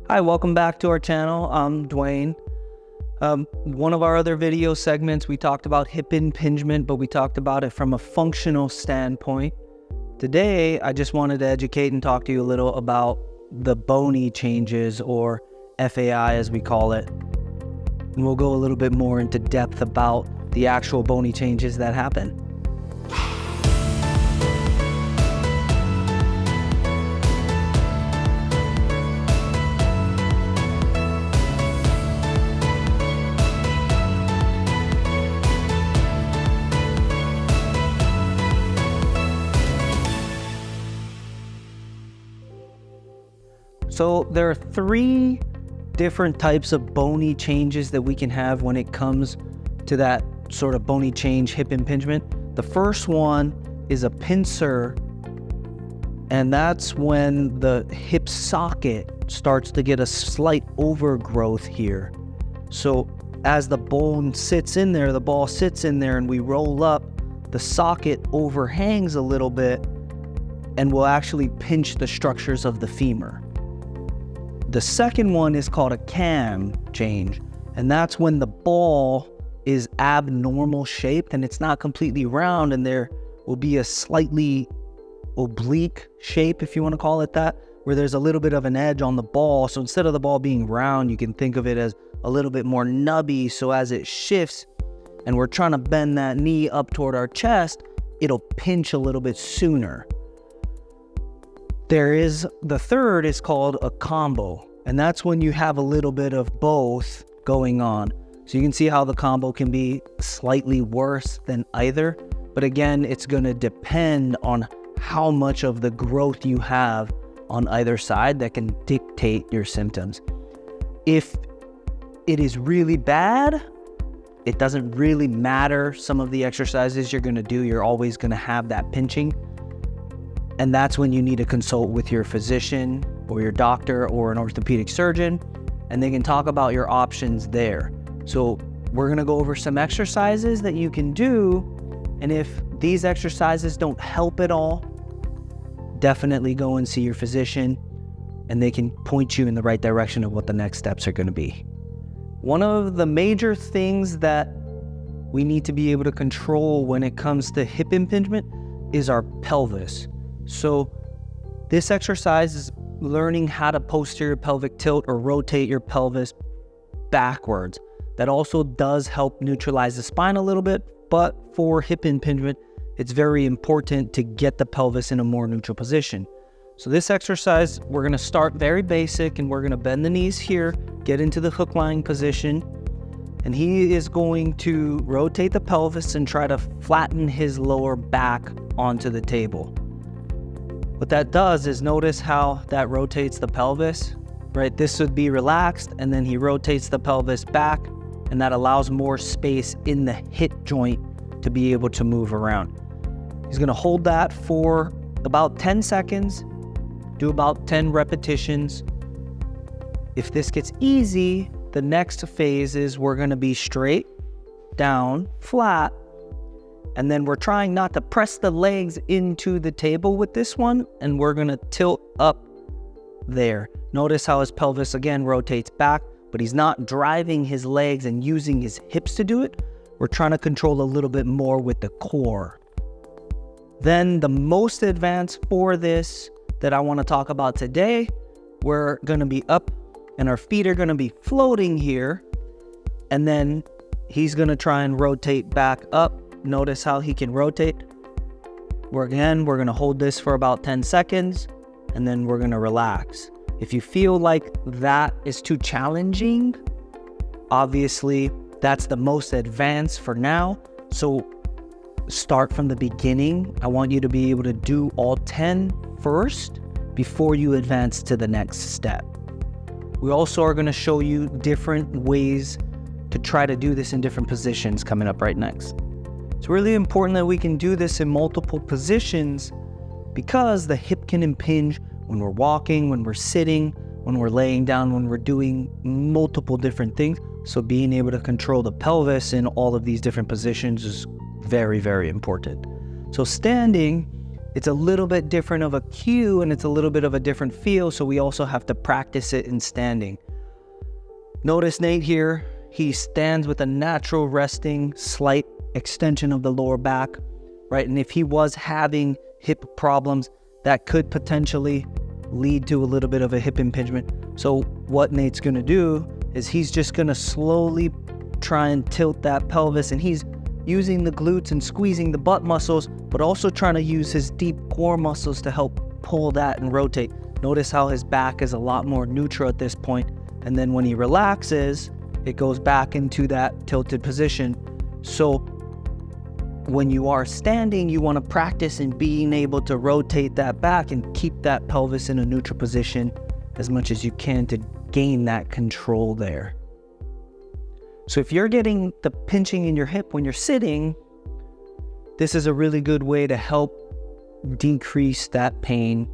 Hi, welcome back to our channel. I'm Dwayne. One of our other video segments, we talked about hip impingement, but we talked about it from a functional standpoint. Today, I just wanted to educate and talk to you a little about the bony changes, or FAI as we call it. And we'll go a little bit more into depth about the actual bony changes that happen. So there are three different types of bony changes that we can have when it comes to that sort of bony change hip impingement. The first one is a pincer, and that's when the hip socket starts to get a slight overgrowth here. So as the bone sits in there, the ball sits in there, and we roll up, the socket overhangs a little bit and will actually pinch the structures of the femur. The second one is called a cam change, and that's when the ball is abnormal shaped and it's not completely round, and there will be a slightly oblique shape, if you want to call it that, where there's a little bit of an edge on the ball. So instead of the ball being round, you can think of it as a little bit more nubby. So as it shifts and we're trying to bend that knee up toward our chest, it'll pinch a little bit sooner. The third is called a combo, and that's when you have a little bit of both going on. So you can see how the combo can be slightly worse than either, but again, it's going to depend on how much of the growth you have on either side that can dictate your symptoms. If it is really bad, it doesn't really matter some of the exercises you're going to do, you're always going to have that pinching. And that's when you need to consult with your physician or your doctor or an orthopedic surgeon, and they can talk about your options there. So we're gonna go over some exercises that you can do, and if these exercises don't help at all, definitely go and see your physician, and they can point you in the right direction of what the next steps are gonna be. One of the major things that we need to be able to control when it comes to hip impingement is our pelvis. So this exercise is learning how to posterior pelvic tilt or rotate your pelvis backwards. That also does help neutralize the spine a little bit, but for hip impingement, it's very important to get the pelvis in a more neutral position. So this exercise, we're gonna start very basic, and we're gonna bend the knees here, get into the hook lying position, and he is going to rotate the pelvis and try to flatten his lower back onto the table. What that does is, notice how that rotates the pelvis, right? This would be relaxed, and then he rotates the pelvis back, and that allows more space in the hip joint to be able to move around. He's gonna hold that for about 10 seconds, do about 10 repetitions. If this gets easy, the next phase is we're gonna be straight, down, flat, and then we're trying not to press the legs into the table with this one, and we're gonna tilt up there. Notice how his pelvis again rotates back, but he's not driving his legs and using his hips to do it. We're trying to control a little bit more with the core. Then the most advanced for this that I wanna talk about today, we're gonna be up and our feet are gonna be floating here, and then he's gonna try and rotate back up. Notice how he can rotate. We're gonna hold this for about 10 seconds, and then we're gonna relax. If you feel like that is too challenging, obviously that's the most advanced for now. So start from the beginning. I want you to be able to do all 10 first before you advance to the next step. We also are gonna show you different ways to try to do this in different positions coming up right next. It's really important that we can do this in multiple positions, because the hip can impinge when we're walking, when we're sitting, when we're laying down, when we're doing multiple different things. So being able to control the pelvis in all of these different positions is very, very important. So standing, It's a little bit different of a cue and it's a little bit of a different feel, so we also have to practice it in standing. Notice Nate here, he stands with a natural resting, slight extension of the lower back, right? And if he was having hip problems, that could potentially lead to a little bit of a hip impingement. So what Nate's gonna do is he's just gonna slowly try and tilt that pelvis, and he's using the glutes and squeezing the butt muscles, but also trying to use his deep core muscles to help pull that and rotate. Notice how his back is a lot more neutral at this point, and then when he relaxes, it goes back into that tilted position. So when you are standing, you want to practice in being able to rotate that back and keep that pelvis in a neutral position as much as you can to gain that control there. So if you're getting the pinching in your hip when you're sitting, this is a really good way to help decrease that pain.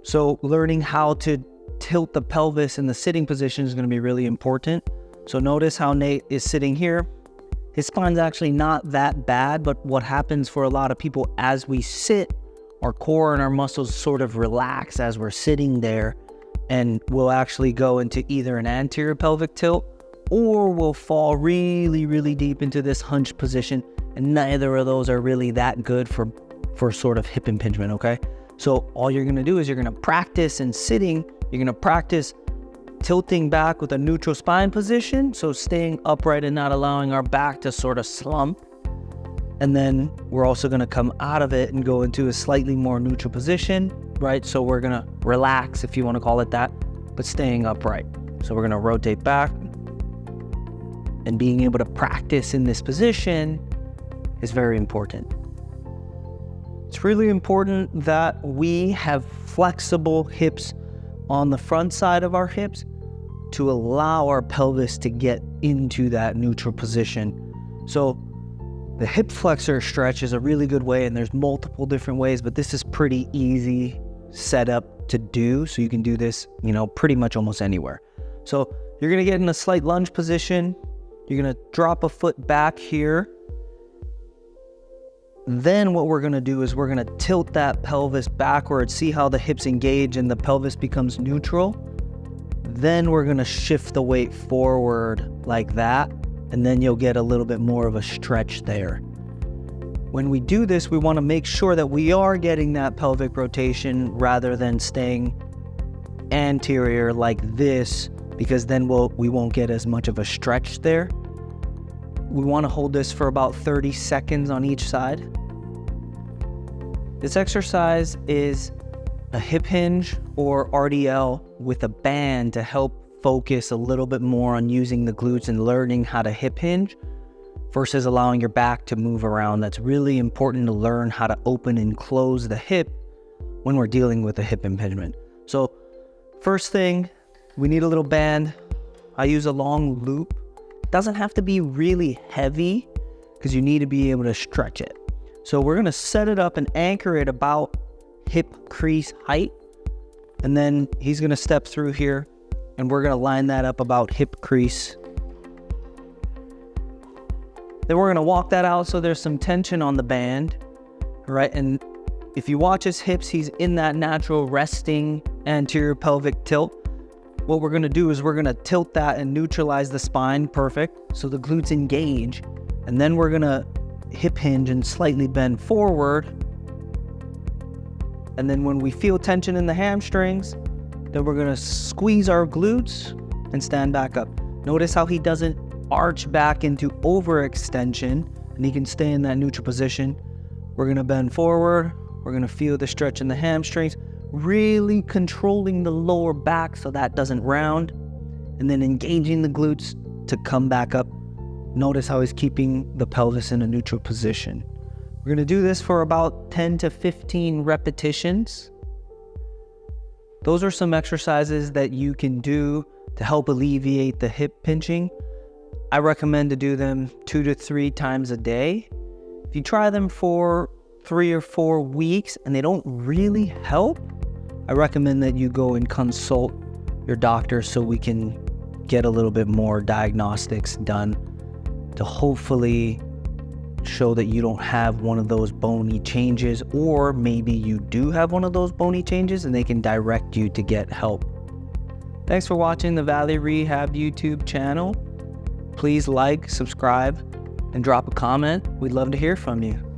So learning how to tilt the pelvis in the sitting position is going to be really important. So notice how Nate is sitting here. His spine's actually not that bad, but what happens for a lot of people as we sit, our core and our muscles sort of relax as we're sitting there, and we'll actually go into either an anterior pelvic tilt or we'll fall really, really deep into this hunched position, and neither of those are really that good for sort of hip impingement, okay? So all you're gonna do is you're gonna practice in sitting, you're gonna practice tilting back with a neutral spine position, so staying upright and not allowing our back to sort of slump. And then we're also gonna come out of it and go into a slightly more neutral position, right? So we're gonna relax, if you wanna call it that, but staying upright. So we're gonna rotate back, and being able to practice in this position is very important. It's really important that we have flexible hips on the front side of our hips to allow our pelvis to get into that neutral position. So the hip flexor stretch is a really good way, and there's multiple different ways, but this is pretty easy setup to do. So you can do this, pretty much almost anywhere. So you're gonna get in a slight lunge position. You're gonna drop a foot back here. Then what we're gonna do is we're gonna tilt that pelvis backwards, see how the hips engage and the pelvis becomes neutral. Then we're gonna shift the weight forward like that, and then you'll get a little bit more of a stretch there. When we do this, we wanna make sure that we are getting that pelvic rotation rather than staying anterior like this, because then we won't get as much of a stretch there. We want to hold this for about 30 seconds on each side. This exercise is a hip hinge or RDL with a band to help focus a little bit more on using the glutes and learning how to hip hinge versus allowing your back to move around. That's really important to learn how to open and close the hip when we're dealing with a hip impingement. So first thing, we need a little band. I use a long loop. It doesn't have to be really heavy because you need to be able to stretch it. So we're gonna set it up and anchor it about hip crease height. And then he's gonna step through here and we're gonna line that up about hip crease. Then we're gonna walk that out so there's some tension on the band, right? And if you watch his hips, he's in that natural resting anterior pelvic tilt. What we're gonna do is we're gonna tilt that and neutralize the spine, perfect, so the glutes engage. And then we're gonna hip hinge and slightly bend forward. And then when we feel tension in the hamstrings, then we're gonna squeeze our glutes and stand back up. Notice how he doesn't arch back into overextension, and he can stay in that neutral position. We're gonna bend forward. We're gonna feel the stretch in the hamstrings, really controlling the lower back so that doesn't round, and then engaging the glutes to come back up. Notice how he's keeping the pelvis in a neutral position. We're gonna do this for about 10 to 15 repetitions. Those are some exercises that you can do to help alleviate the hip pinching. I recommend to do them 2 to 3 times a day. If you try them for 3 or 4 weeks and they don't really help, I recommend that you go and consult your doctor so we can get a little bit more diagnostics done to hopefully show that you don't have one of those bony changes, or maybe you do have one of those bony changes and they can direct you to get help. Thanks for watching the Valley Rehab YouTube channel. Please like, subscribe, and drop a comment. We'd love to hear from you.